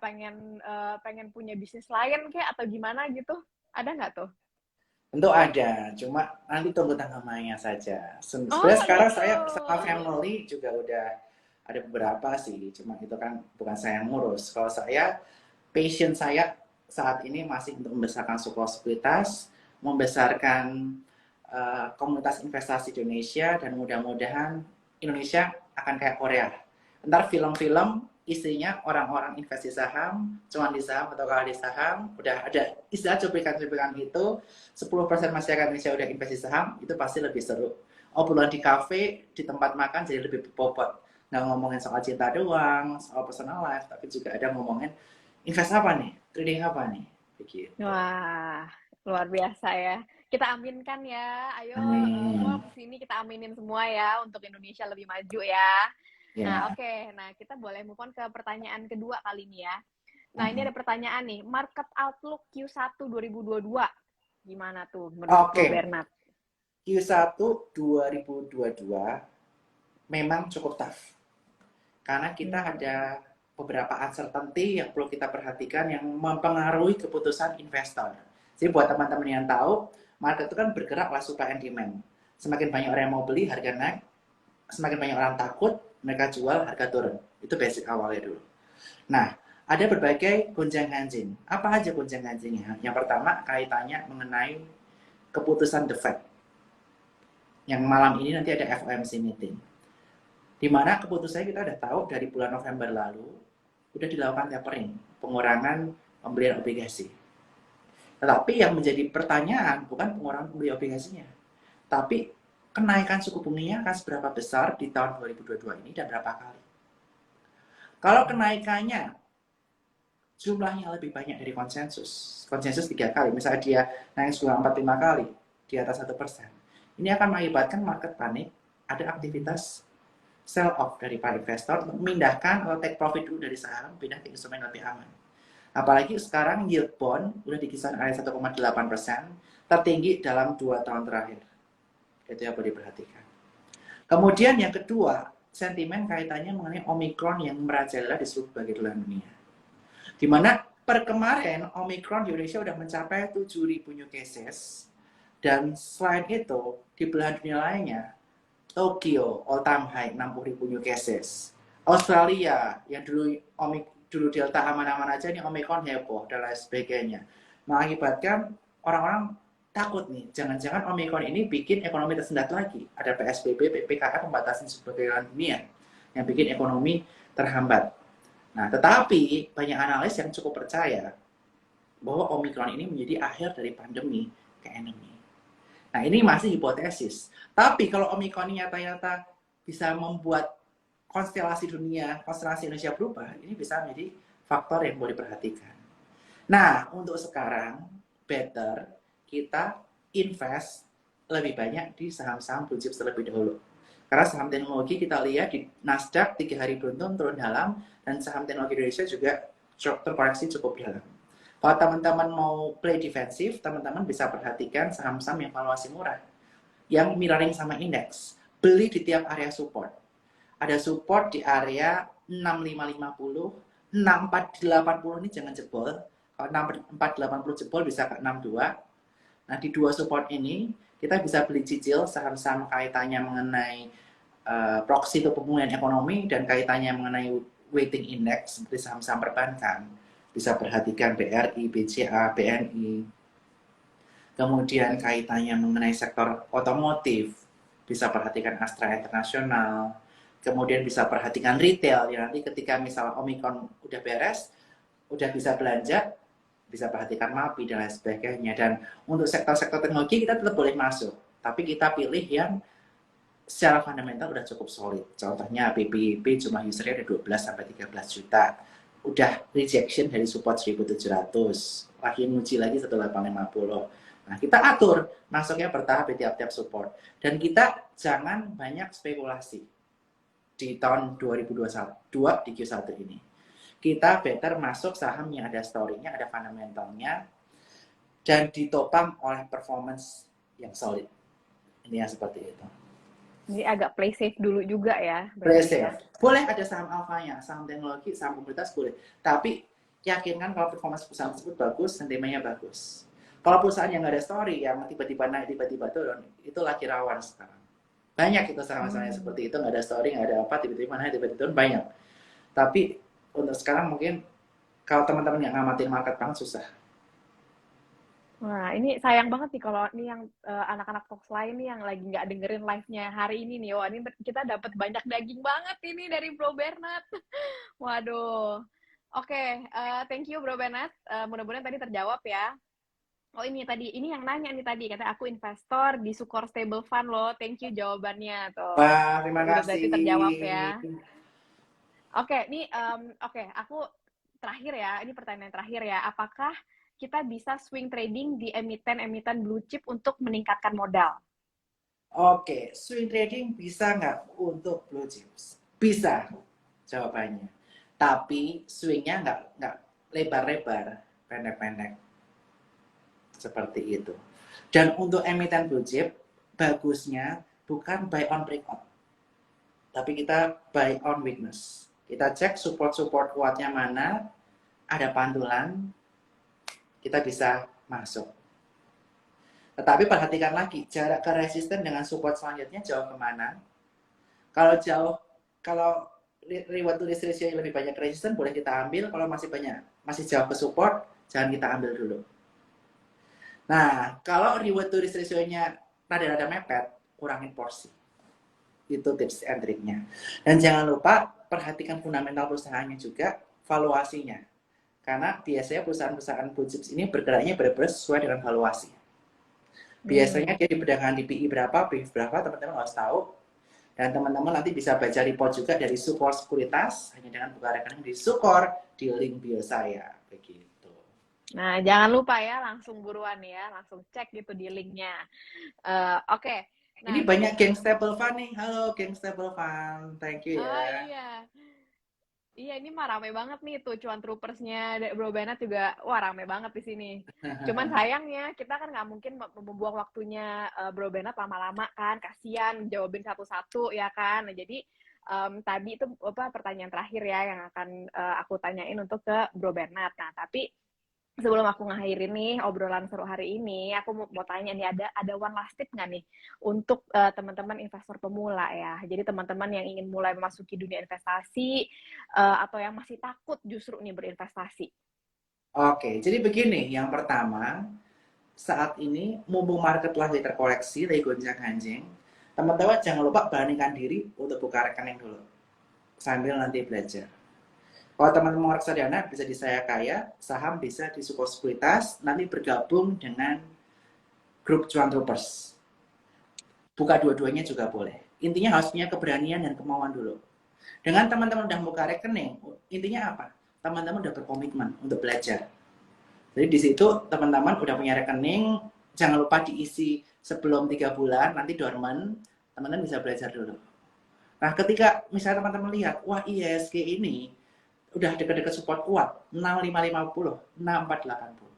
pengen punya bisnis lain kayak atau gimana gitu? Ada nggak tuh? tentu ada, cuma nanti tunggu tanggal mainnya saja. Sebenarnya Oh sekarang gitu. saya sama family juga udah ada beberapa sih, cuma itu kan bukan saya yang ngurus. Kalau saya, passion saya saat ini masih untuk membesarkan Sukor Sekuritas, membesarkan komunitas investasi di Indonesia, dan mudah-mudahan Indonesia akan kayak Korea. Ntar film-film isinya orang-orang investasi saham, cuman di saham atau kalah di saham, udah ada istilah cuplikan-cuplikan gitu, 10% masyarakat Indonesia udah investasi saham, itu pasti lebih seru. Obrolan di kafe, di tempat makan jadi lebih bobot. Nggak ngomongin soal cinta doang, soal personal life, tapi juga ada ngomongin invest apa nih, trading apa nih, begitu. Wah, luar biasa ya. Kita aminkan ya. Ayo Amin. Fox, ini kita aminin semua ya untuk Indonesia lebih maju ya. Nah, Ya. oke. Nah, kita boleh move on ke pertanyaan kedua kali ini ya. Nah, ini Mhm. ada pertanyaan nih. Market Outlook Q1 2022. Gimana tuh menurut Bro Oke, Bernard? Q1 2022 memang cukup tough. Karena kita Hmm. ada beberapa uncertainty yang perlu kita perhatikan yang mempengaruhi keputusan investor. Jadi buat teman-teman yang tahu, market itu kan bergeraklah supply and demand. Semakin banyak orang yang mau beli, harga naik. Semakin banyak orang takut, mereka jual, harga turun. Itu basic awalnya dulu. Nah, ada berbagai gonjang-ganjing. Apa aja gonjang-ganjingnya? Yang pertama, kaitannya mengenai keputusan The Fed. Yang malam ini nanti ada FOMC meeting. Di mana keputusannya kita udah tahu dari bulan November lalu, udah dilakukan tapering, pengurangan pembelian obligasi. Tetapi yang menjadi pertanyaan bukan pengurangan pembelian obligasinya, tapi kenaikan suku bunganya akan seberapa besar di tahun 2022 ini dan berapa kali. Kalau kenaikannya jumlahnya lebih banyak dari konsensus, konsensus 3 kali, misalnya dia naik 45 kali di atas 1%, ini akan mengakibatkan market panik, ada aktivitas sell off dari para investor untuk memindahkan atau take profit dulu dari saham, pindah ke instrumen lebih aman. Apalagi sekarang yield bond udah di kisaran area 1,8%, tertinggi dalam 2 tahun terakhir. Itu yang perlu diperhatikan. Kemudian yang kedua, sentimen kaitannya mengenai Omicron yang merajalela di seluruh bagian belahan dunia. Di mana per kemarin Omicron di Indonesia udah mencapai 7.000 new cases, dan selain itu di belahan dunia lainnya Tokyo all time high 60.000 new cases. Australia yang dulu Delta aman-aman aja, ini Omicron heboh dan lain sebagainya, mengakibatkan orang-orang takut nih, jangan-jangan Omicron ini bikin ekonomi tersendat lagi. Ada PSBB, PPKM, pembatasan pergerakan dunia yang bikin ekonomi terhambat. Nah, tetapi banyak analis yang cukup percaya bahwa Omicron ini menjadi akhir dari pandemi ke endemi. Nah, ini masih hipotesis. Tapi kalau Omicron ini nyata-nyata bisa membuat konstelasi dunia, konstelasi Indonesia berubah, ini bisa menjadi faktor yang boleh diperhatikan. Nah, untuk sekarang, better kita invest lebih banyak di saham-saham blue chips terlebih dahulu. Karena saham teknologi kita lihat di Nasdaq 3 hari beruntun turun dalam, dan saham teknologi Indonesia juga terkoreksi cukup dalam. Kalau teman-teman mau play defensif, teman-teman bisa perhatikan saham-saham yang valuasi murah, yang mirroring sama indeks. Beli di tiap area support. Ada support di area 6550, 6480 ini jangan jebol. Kalau 6480 jebol bisa ke 62. Nah, di dua support ini kita bisa beli cicil saham-saham kaitannya mengenai proxy untuk pemulihan ekonomi dan kaitannya mengenai weighting index seperti saham-saham perbankan. Bisa perhatikan BRI, BCA, BNI. Kemudian kaitannya mengenai sektor otomotif, bisa perhatikan Astra International. Kemudian bisa perhatikan retail, ya nanti ketika misalnya Omicron udah beres, udah bisa belanja, bisa perhatikan MAPI dan lain sebagainya. Dan untuk sektor-sektor teknologi kita tetap boleh masuk, tapi kita pilih yang secara fundamental udah cukup solid. Contohnya PPIP jumlah usernya ada 12-13 juta. Udah rejection dari support 1700. Lagi nguji lagi 1850. Nah, kita atur masuknya bertahap di tiap-tiap support. Dan kita jangan banyak spekulasi di tahun 2021 di Q1 ini. Kita better masuk saham yang ada story-nya, ada fundamentalnya, dan ditopang oleh performance yang solid. Ini yang seperti itu. Jadi agak play safe dulu juga ya. Play Berarti ya. safe. Boleh ada saham alfanya, saham teknologi, saham komunitas boleh. Tapi yakinkan kalau performance perusahaan tersebut bagus, sentimennya bagus. Kalau perusahaan yang nggak ada story, yang tiba-tiba naik, tiba-tiba turun, itu lagi rawan sekarang. Banyak itu saham-saham seperti itu, nggak ada story, nggak ada apa, tiba-tiba naik, tiba-tiba turun, banyak. Tapi untuk sekarang mungkin kalau teman-teman yang ngamatin market banget susah. Wah, ini sayang banget nih kalau ini yang anak-anak Fox lain nih yang lagi nggak dengerin live-nya hari ini nih. Wah, ini kita dapat banyak daging banget ini dari Bro Bernard. Waduh. Oke, thank you Bro Bernard. Mudah-mudahan tadi terjawab ya. Oh ini tadi, ini yang nanya nih tadi, kata aku investor di Sukor Stable Fund loh. Thank you jawabannya tuh. Wah, terima Udah kasih. berarti terjawab ya. Oke, ini aku terakhir ya, ini pertanyaan terakhir ya. Apakah kita bisa swing trading di emiten-emiten blue chip untuk meningkatkan modal? Oke, swing trading bisa nggak untuk blue chips? Bisa, jawabannya. Tapi swingnya nggak lebar-lebar, pendek-pendek. Seperti itu. Dan untuk emiten blue chip, bagusnya bukan buy on breakout. Tapi kita buy on weakness. Kita cek support-support kuatnya mana, ada pantulan, kita bisa masuk. Tetapi perhatikan lagi, jarak ke resisten dengan support selanjutnya jauh kemana. Kalau jauh, kalau reward to risk ratio lebih banyak resisten, boleh kita ambil. Kalau masih jauh ke support, jangan kita ambil dulu. Nah, kalau reward to risk ratio-nya rada-rada mepet, kurangin porsi. Itu tips and triknya. Dan jangan lupa perhatikan fundamental perusahaannya juga, valuasinya. Karena biasanya perusahaan-perusahaan blue chips ini bergeraknya benar-benar sesuai dengan valuasi. Biasanya dia di perdagangan di PI berapa, PI berapa, teman-teman harus tahu. Dan teman-teman nanti bisa baca report juga dari Sukor Sekuritas, hanya dengan buka rekening di Sukor, di link bio saya. Begitu. Nah, jangan lupa ya, langsung buruan ya, langsung cek gitu di linknya. Oke. Nah, ini banyak geng Stable Fund nih. Halo geng Stable Fund, thank you ya. iya. Iya, ini mah rame banget nih tuh cuan troopersnya Bro Bernard juga, wah rame banget di sini. Cuman sayangnya kita kan nggak mungkin membuang waktunya Bro Bernard lama-lama kan, kasihan jawabin satu-satu ya kan. Nah, jadi tadi itu apa pertanyaan terakhir ya yang akan aku tanyain untuk ke Bro Bernard. Nah, tapi sebelum aku ngakhirin nih obrolan seru hari ini, aku mau tanya nih, ada one last tip nggak nih untuk teman-teman investor pemula ya. Jadi teman-teman yang ingin mulai memasuki dunia investasi atau yang masih takut justru nih berinvestasi. Oke, jadi begini, yang pertama, saat ini mumpung market lagi terkoreksi, lagi gonjang-ganjing, teman-teman jangan lupa beranikan diri untuk buka rekening dulu, sambil nanti belajar. Kalau teman-teman mau reksadana, bisa di Saya Kaya, saham bisa di Suko Sekuritas, nanti bergabung dengan grup Cuan Troopers. Buka dua-duanya juga boleh. Intinya harus punya keberanian dan kemauan dulu. Dengan teman-teman udah buka rekening, intinya apa? Teman-teman udah berkomitmen untuk belajar. Jadi di situ teman-teman udah punya rekening, jangan lupa diisi sebelum 3 bulan, nanti dormant, teman-teman bisa belajar dulu. Nah, ketika misalnya teman-teman lihat, wah ISG ini udah dekat-dekat support kuat, 6550, 6480.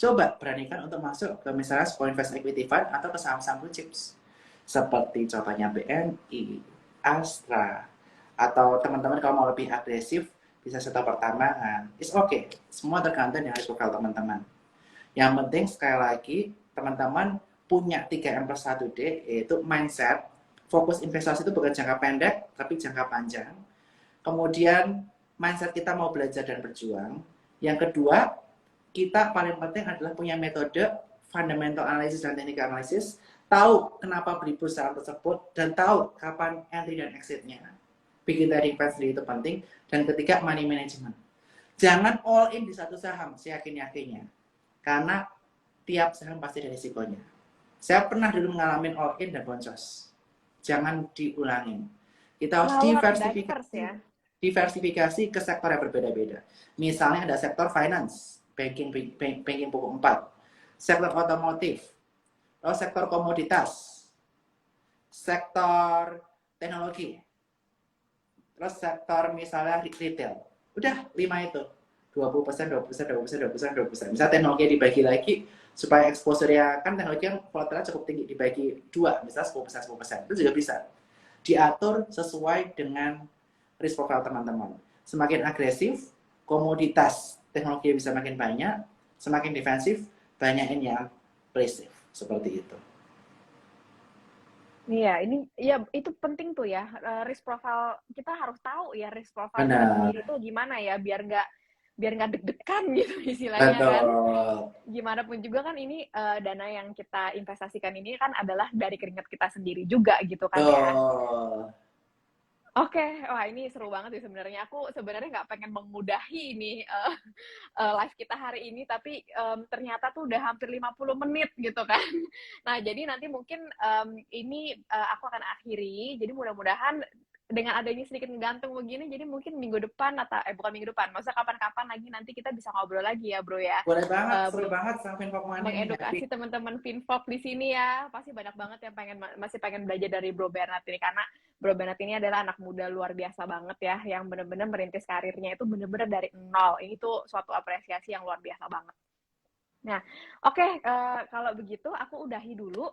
Coba beranikan untuk masuk ke misalnya Sequoia Invest Equity Fund atau ke saham-saham blue chips. Seperti contohnya BNI, Astra, atau teman-teman kalau mau lebih agresif, bisa Sektor Pertambangan. It's okay. Semua tergantung dengan profil teman-teman. Yang penting sekali lagi, teman-teman punya 3M+1D, yaitu mindset, fokus investasi itu bukan jangka pendek, tapi jangka panjang. Kemudian mindset kita mau belajar dan berjuang. Yang kedua, kita paling penting adalah punya metode fundamental analysis dan technical analysis, tahu kenapa beli perusahaan tersebut, dan tahu kapan entry dan exit-nya. Bikin trading plan sendiri itu penting. Dan ketiga, money management. Jangan all in di satu saham, seyakin-yakinnya. Karena tiap saham pasti ada risikonya. Saya pernah dulu mengalami all in dan boncos. Jangan diulangin. Kita harus Wah, luar diverse diversifikasi ya. diversifikasi ke sektor yang berbeda-beda. Misalnya ada sektor finance, banking pokok 4, sektor otomotif, lalu sektor komoditas, sektor teknologi, terus sektor misalnya retail. Udah 5 itu. 20%, 20%, 20%, 20%, 20%. Misalnya teknologi dibagi lagi supaya exposure-nya kan teknologi yang volatilnya cukup tinggi, dibagi 2, misalnya 10%, 10%. Itu juga bisa. Diatur sesuai dengan risk profile teman-teman. Semakin agresif, komoditas teknologi bisa makin banyak, semakin defensif, banyakin yang passive. Seperti itu. Iya, ini ya itu penting tuh ya. Risk profile kita harus tahu ya risk profile kita sendiri Benar. tuh gimana ya biar nggak deg-degan gitu istilahnya kan. Betul. Gimana pun juga kan ini dana yang kita investasikan ini kan adalah dari keringat kita sendiri juga gitu kan ya. Betul. Oke, wah ini seru banget sih sebenarnya. Aku sebenarnya nggak pengen mengudahi ini live kita hari ini, tapi ternyata tuh udah hampir 50 menit gitu kan. Nah, jadi nanti mungkin ini aku akan akhiri. Jadi mudah-mudahan dengan adanya sedikit gantung begini, jadi mungkin minggu depan atau bukan minggu depan, maksudnya kapan-kapan lagi nanti kita bisa ngobrol lagi ya, Bro ya. Boleh banget, seru Belum banget sama Info Money nih, happy. mengedukasi teman-teman Finvok di sini ya. Pasti banyak banget yang masih pengen belajar dari Bro Bernard ini karena Bro Bernard ini adalah anak muda luar biasa banget ya yang benar-benar merintis karirnya itu benar-benar dari nol. Ini tuh suatu apresiasi yang luar biasa banget. Nah, oke, kalau begitu aku udahi dulu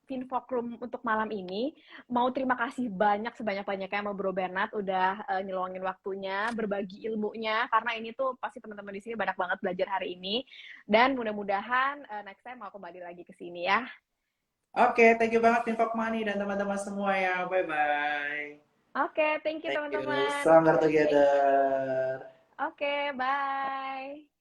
Finfokrum untuk malam ini. Mau terima kasih banyak sebanyak-banyaknya sama Bro Bernard udah nyeluangin waktunya, berbagi ilmunya karena ini tuh pasti teman-teman di sini banyak banget belajar hari ini. Dan mudah-mudahan next time mau kembali lagi ke sini ya. Oke, thank you banget Info Money dan teman-teman semua ya. Bye-bye. Oke, thank you Thank you. teman-teman. Stronger together. Oke, bye.